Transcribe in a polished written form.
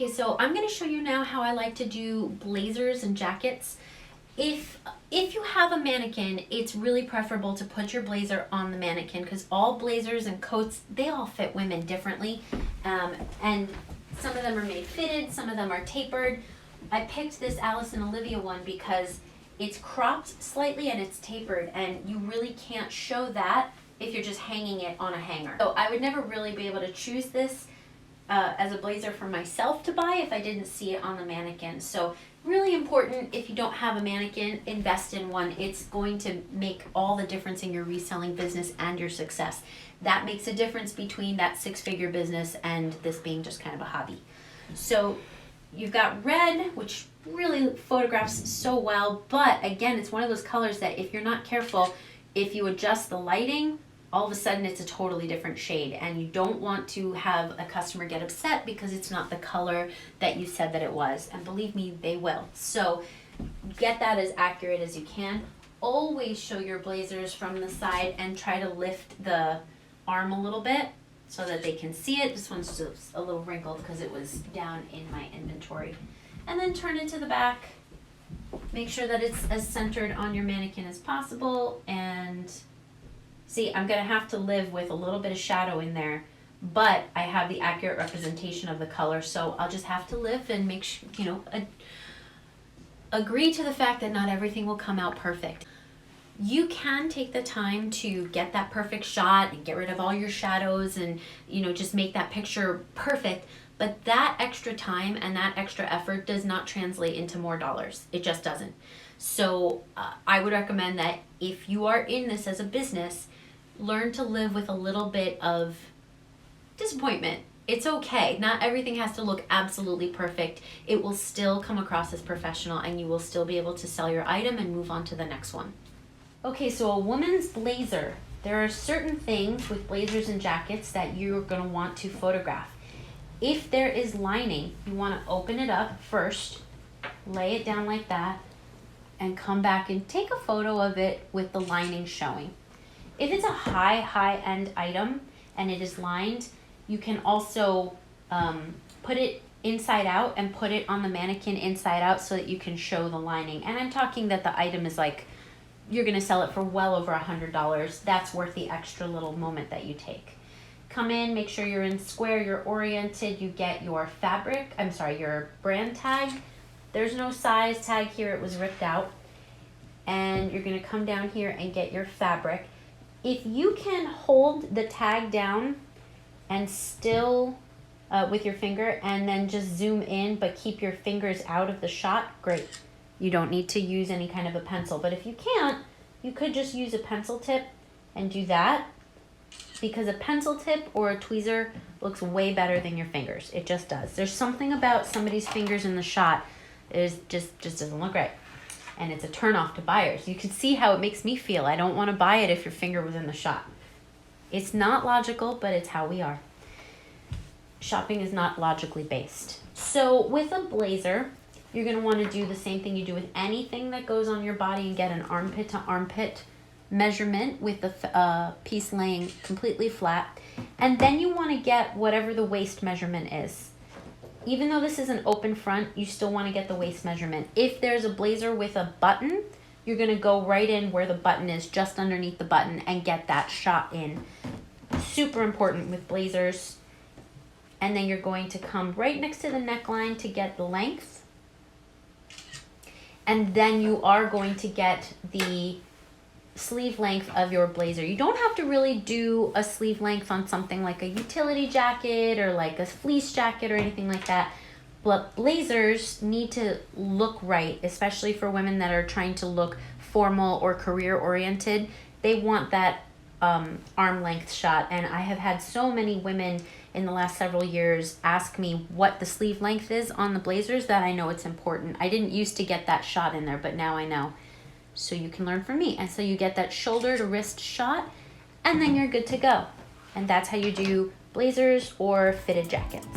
Okay, so I'm going to show you now how I like to do blazers and jackets. If you have a mannequin, it's really preferable to put your blazer on the mannequin because all blazers and coats, they all fit women differently. And some of them are made fitted, some of them are tapered. I picked this Alice and Olivia one because it's cropped slightly and it's tapered, and you really can't show that if you're just hanging it on a hanger. So I would never really be able to choose this as a blazer for myself to buy if I didn't see it on the mannequin. So really important, if you don't have a mannequin, invest in one. It's going to make all the difference in your reselling business and your success. That makes a difference between that six-figure business and this being just kind of a hobby. So you've got red, which really photographs so well, but again, it's one of those colors that if you're not careful, if you adjust the lighting, all of a sudden it's a totally different shade, and you don't want to have a customer get upset because it's not the color that you said that it was. And believe me, they will. So get that as accurate as you can. Always show your blazers from the side and try to lift the arm a little bit so that they can see it. This one's just a little wrinkled because it was down in my inventory. And then turn it to the back. Make sure that it's as centered on your mannequin as possible, and see, I'm gonna have to live with a little bit of shadow in there, but I have the accurate representation of the color, so I'll just have to live and make sure, agree to the fact that not everything will come out perfect. You can take the time to get that perfect shot and get rid of all your shadows and, just make that picture perfect, but that extra time and that extra effort does not translate into more dollars. It just doesn't. So I would recommend that if you are in this as a business, learn to live with a little bit of disappointment. It's okay. Not everything has to look absolutely perfect. It will still come across as professional, and you will still be able to sell your item and move on to the next one. Okay, so a woman's blazer. There are certain things with blazers and jackets that you're going to want to photograph. If there is lining, you want to open it up first, lay it down like that, and come back and take a photo of it with the lining showing. If it's a high-end item and it is lined, you can also put it inside out and put it on the mannequin inside out so that you can show the lining. And I'm talking that the item is like, you're going to sell it for well over $100. That's worth the extra little moment that you take. Come in, make sure you're in square, you're oriented, you get your your brand tag. There's no size tag here, it was ripped out. And you're going to come down here and get your fabric. If you can hold the tag down and still with your finger and then just zoom in but keep your fingers out of the shot, great. You don't need to use any kind of a pencil. But if you can't, you could just use a pencil tip and do that, because a pencil tip or a tweezer looks way better than your fingers. It just does. There's something about somebody's fingers in the shot is just doesn't look right. And it's a turnoff to buyers. You can see how it makes me feel. I don't want to buy it if your finger was in the shot. It's not logical, but it's how we are. Shopping is not logically based. So with a blazer, you're going to want to do the same thing you do with anything that goes on your body and get an armpit to armpit measurement with the piece laying completely flat. And then you want to get whatever the waist measurement is. Even though this is an open front, you still want to get the waist measurement. If there's a blazer with a button, you're going to go right in where the button is, just underneath the button, and get that shot in. Super important with blazers. And then you're going to come right next to the neckline to get the length. And then you are going to get the sleeve length of your blazer. You don't have to really do a sleeve length on something like a utility jacket or like a fleece jacket or anything like that, but blazers need to look right, especially for women that are trying to look formal or career oriented. They want that arm length shot, and I have had so many women in the last several years ask me what the sleeve length is on the blazers that I know it's important. I didn't used to get that shot in there, but now I know. So you can learn from me. And so you get that shoulder to wrist shot, and then you're good to go. And that's how you do blazers or fitted jackets.